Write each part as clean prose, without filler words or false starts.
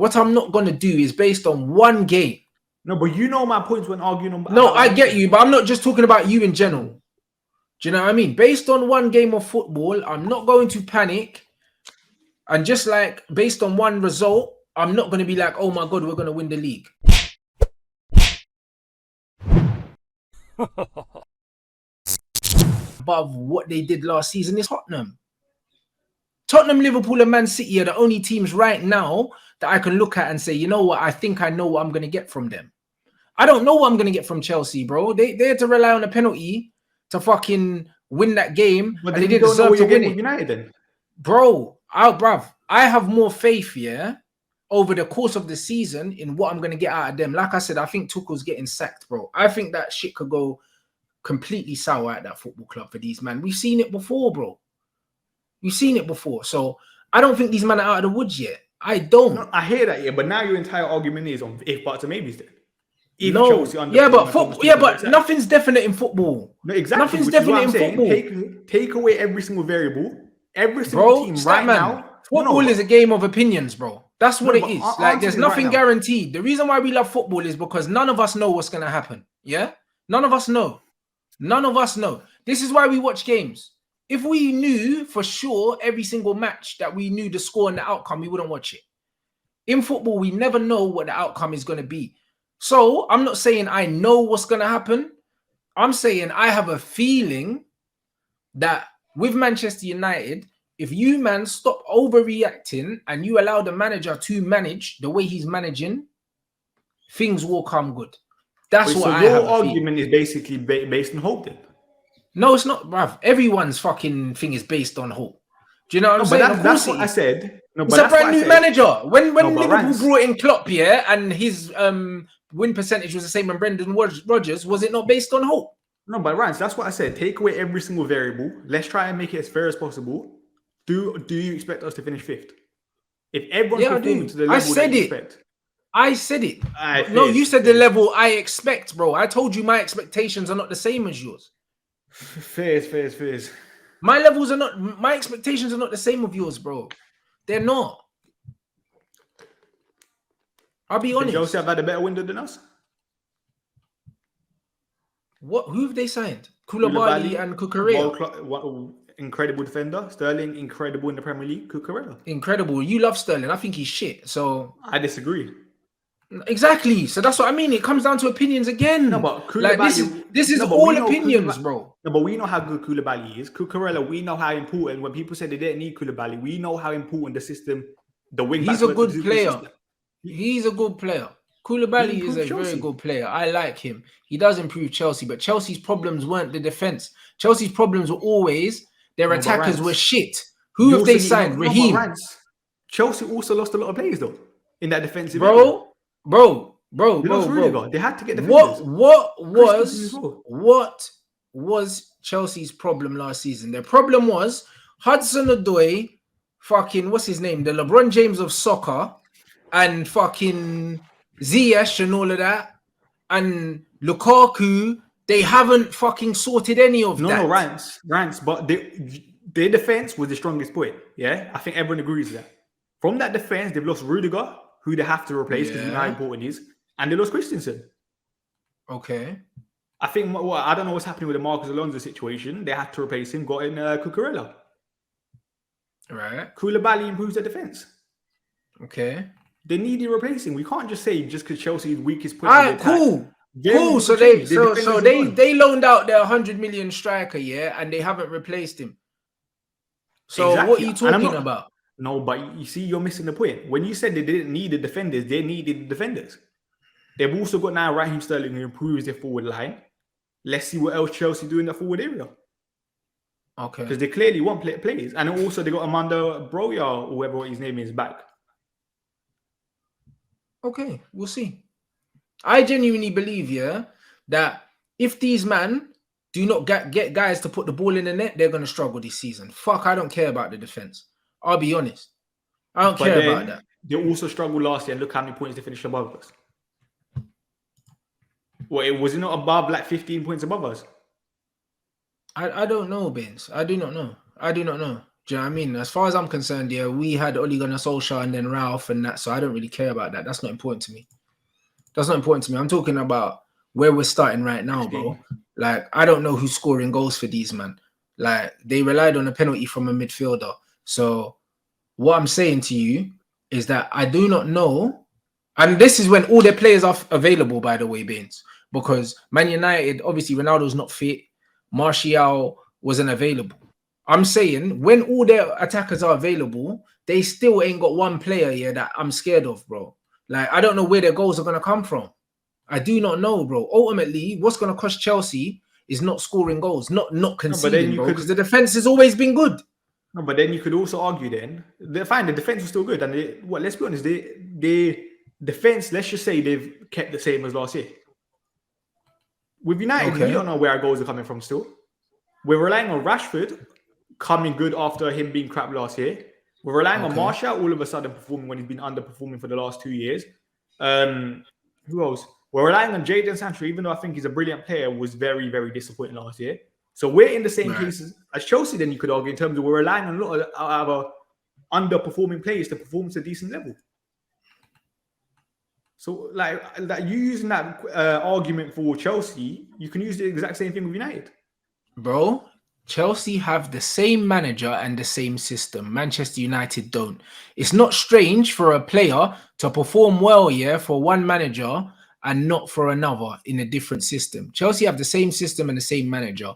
What I'm not going to do is based on one game. No, but you know my points when arguing on. No, I get you, but I'm not just talking about you in general. Do you know what I mean? Based on one game of football, I'm not going to panic. And just like based on one result, I'm not going to be like, oh my God, we're going to win the league. Above what they did last season is Tottenham. Tottenham, Liverpool, and Man City are the only teams right now that I can look at and say, you know what, I think I know what I'm going to get from them. I don't know what I'm going to get from Chelsea, bro. They had to rely on a penalty to fucking win that game, but and they didn't deserve to win it. United then? Bruv, I have more faith, over the course of the season in what I'm going to get out of them. Like I said, I think Tuchel's getting sacked, bro. I think that shit could go completely sour at that football club for these men. We've seen it before, bro. We've seen it before. So I don't think these men are out of the woods yet. I don't. No, I hear that, but now your entire argument is on if, buts, and maybes then. But nothing's definite in football. No, exactly. Nothing's definite in football. Take away every single variable. Every single team right now. Football is a game of opinions, bro. That's what it is. Like, there's nothing guaranteed. The reason why we love football is because none of us know what's going to happen. Yeah? None of us know. None of us know. This is why we watch games. If we knew for sure every single match that we knew the score and the outcome, we wouldn't watch it. In football, we never know what the outcome is going to be. So I'm not saying I know what's going to happen. I'm saying I have a feeling that with Manchester United, if you, man, stop overreacting and you allow the manager to manage the way he's managing, things will come good. That's what I have. Your argument is basically based on hope then? No, it's not, bruv. Everyone's fucking thing is based on hope. Do you know what I'm saying? That's what I said. No, it's a brand new manager. When Liverpool brought in Klopp, and his win percentage was the same as Brendan Rodgers, was it not based on hope? No, but Rants, that's what I said. Take away every single variable. Let's try and make it as fair as possible. Do you expect us to finish 5th? If everyone's performing to the level that you expect. I said it. No, you said the level I expect, bro. I told you my expectations are not the same as yours. Fairs. My expectations are not the same of yours, bro. They're not. I'll be honest. Chelsea have had a better window than us? What? Who have they signed? Koulibaly and Cucurella. Incredible defender. Sterling, incredible in the Premier League. Cucurella. Incredible. You love Sterling. I think he's shit. So I disagree. Exactly. So that's what I mean. It comes down to opinions again. No, but Koulibaly, this is all opinions, bro. No, but we know how good Koulibaly is. Cucurella, we know how important. When people said they didn't need Koulibaly, we know how important the system, the wing. He's a good player. He's a good player. Koulibaly is a very good player. I like him. He does improve Chelsea, but Chelsea's problems weren't the defense. Chelsea's problems were always their attackers were shit. Who have they signed? Raheem. Chelsea also lost a lot of players though in that defensive. Bro. They had to get defenders. What was Chelsea's problem last season? Their problem was Hudson-Odoi, fucking what's his name? The LeBron James of soccer, and fucking Ziyech and all of that, and Lukaku. They haven't fucking sorted any of that. No, Rants. But their defense was the strongest point. Yeah, I think everyone agrees with that. From that defense, they've lost Rudiger, who they have to replace because we know how important he is, and they lost Christensen. Okay. I think I don't know what's happening with the Marcos Alonso situation. They had to replace him. Got in Cucurella. Right. Koulibaly improves their defense. Okay. They needed replacing. We can't just say just because Chelsea's weakest point. All right, cool. So they loaned out their 100 million striker, and they haven't replaced him. So what are you talking about? No, but you see, you're missing the point. When you said they didn't need the defenders, they needed the defenders. They've also got now Raheem Sterling who improves their forward line. Let's see what else Chelsea do in the forward area. Okay. Because they clearly want players. And also they got Amanda Broya, or whoever his name is, back. Okay, we'll see. I genuinely believe, that if these men do not get guys to put the ball in the net, they're going to struggle this season. Fuck, I don't care about the defense. I'll be honest. I don't care about that. They also struggled last year, and look how many points they finished above us. Well, was it not above, like 15 points above us? I don't know, Bants. I do not know. Do you know what I mean? As far as I'm concerned, yeah, we had Ole Gunnar Solskjaer and then Ralph and that, so I don't really care about that. That's not important to me. That's not important to me. I'm talking about where we're starting right now, bro. Like, I don't know who's scoring goals for these, man. Like, they relied on a penalty from a midfielder. So what I'm saying to you is that I do not know. And this is when all their players are available, by the way, Baines. Because Man United, obviously, Ronaldo's not fit. Martial wasn't available. I'm saying when all their attackers are available, they still ain't got one player here that I'm scared of, bro. Like, I don't know where their goals are going to come from. I do not know, bro. Ultimately, what's going to cost Chelsea is not scoring goals, not conceding, bro, because the defense has always been good. No, but then you could also argue then, fine, the defense was still good. And let's be honest, the defense, let's just say they've kept the same as last year. With United, we don't know where our goals are coming from still. We're relying on Rashford coming good after him being crap last year. We're relying on Martial all of a sudden performing when he's been underperforming for the last 2 years. Who else? We're relying on Jadon Sancho, even though I think he's a brilliant player, was very, very disappointing last year. So we're in the same cases as Chelsea, then you could argue, in terms of we're relying on a lot of our underperforming players to perform to a decent level. So, like you using that argument for Chelsea, you can use the exact same thing with United. Bro, Chelsea have the same manager and the same system. Manchester United don't. It's not strange for a player to perform well, for one manager and not for another in a different system. Chelsea have the same system and the same manager.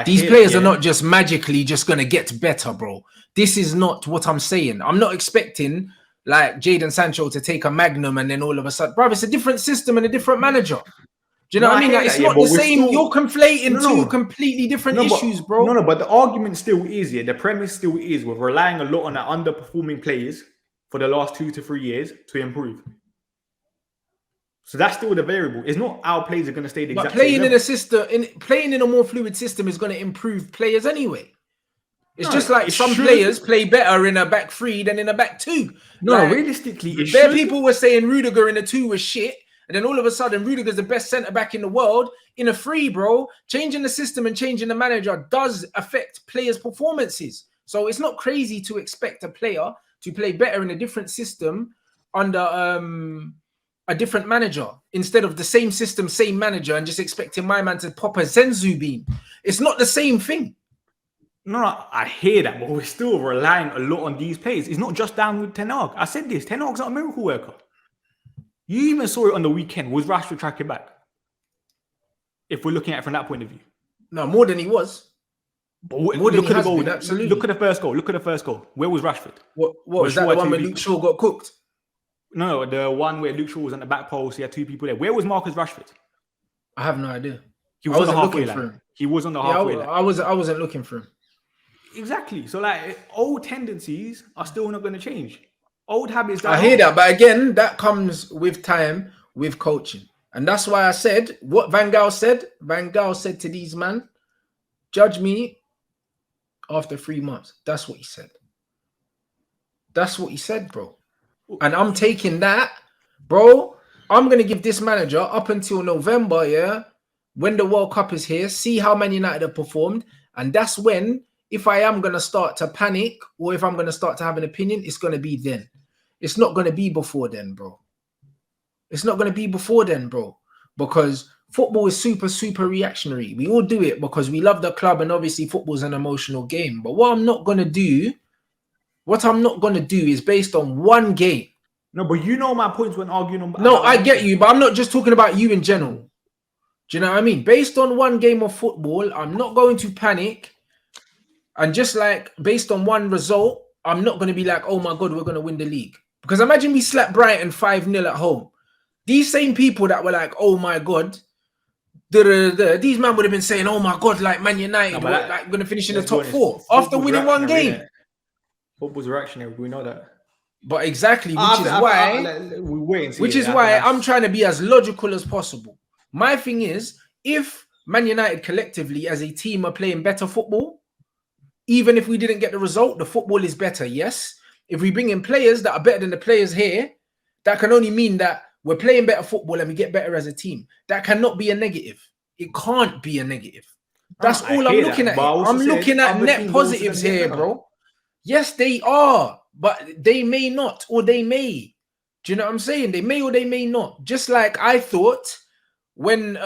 These players are not just magically just going to get better, bro. This is not what I'm saying. I'm not expecting like Jadon Sancho to take a magnum and then all of a sudden, bro, it's a different system and a different manager. Do you know what I mean? Like, it's not the same. You're conflating two completely different issues, bro. No, but the argument still is here. The premise still is we're relying a lot on our underperforming players for the last 2 to 3 years to improve. So that's still the variable. It's not our players are going to stay the exact same. But playing in a system, playing in a more fluid system is going to improve players anyway. It's just like some players play better in a back 3 than in a back 2. No, like, realistically, people were saying Rudiger in a 2 was shit. And then all of a sudden, Rudiger's the best centre-back in the world. In a 3, bro, changing the system and changing the manager does affect players' performances. So it's not crazy to expect a player to play better in a different system under a different manager instead of the same system, same manager, and just expecting my man to pop a Zenzu beam. It's not the same thing. No, I hear that, but we're still relying a lot on these players. It's not just down with Ten Hag. I said this, Ten Hag's not a miracle worker. You even saw it on the weekend. Was Rashford tracking back? If we're looking at it from that point of view. No, more than he was. But look at the goal. Absolutely. Look at the first goal. Look at the first goal. Where was Rashford? What was that the one where Luke Shaw got cooked? No, the one where Luke Shaw was on the back post. He had 2 people there. Where was Marcus Rashford? I have no idea. He was on the halfway line. He was on the halfway line. I wasn't looking for him. Exactly. So, like, old tendencies are still not going to change. Old habits. I hear that, but again, that comes with time, with coaching, and that's why I said what Van Gaal said. Van Gaal said to these man, "Judge me after 3 months." That's what he said. That's what he said, bro. And I'm taking that, bro. I'm gonna give this manager up until November, when the World Cup is here. See how Man United have performed, and that's when, if I am gonna start to panic or if I'm gonna start to have an opinion, it's gonna be then. It's not going to be before then, bro. It's not going to be before then, bro. Because football is super, super reactionary. We all do it because we love the club and obviously football's an emotional game. But what I'm not going to do is based on one game. No, but you know my points when arguing on... No, I get you, but I'm not just talking about you in general. Do you know what I mean? Based on one game of football, I'm not going to panic. And just like based on one result, I'm not going to be like, oh my God, we're going to win the league. Because imagine we slapped Brighton 5-0 at home. These same people that were like, oh my God, these men would have been saying, oh my God, like Man United, we're like going to finish in the top 4 after winning one game. Football's reactionary, we know that. But exactly, which is why I'm trying to be as logical as possible. My thing is, if Man United collectively as a team are playing better football, even if we didn't get the result, the football is better, yes. If we bring in players that are better than the players here, that can only mean that we're playing better football and we get better as a team. That cannot be a negative. It can't be a negative. That's all I'm looking at. I'm looking at net positives here, bro. Yes, they are, but they may not, or they may. Do you know what I'm saying? They may or they may not. Just like I thought when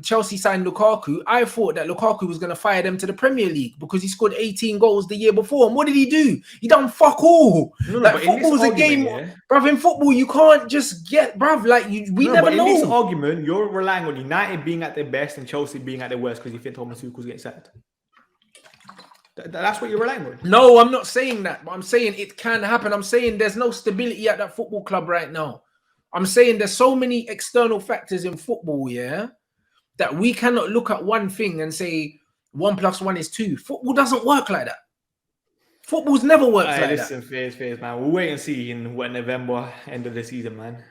Chelsea signed Lukaku, I thought that Lukaku was going to fire them to the Premier League because he scored 18 goals the year before. And what did he do? He done fuck all. No, like but football's a game, yeah? bruv. In football, you can't just get, bruv. Like we never know. In this argument, you're relying on United being at their best and Chelsea being at their worst because you think Thomas Tuchel's getting sacked. That's what you're relying on. No, I'm not saying that, but I'm saying it can happen. I'm saying there's no stability at that football club right now. I'm saying there's so many external factors in football, yeah, that we cannot look at one thing and say 1 + 1 is 2. Football doesn't work like that. Football's never worked like that. Listen, fair, man. We'll wait and see in November, end of the season, man.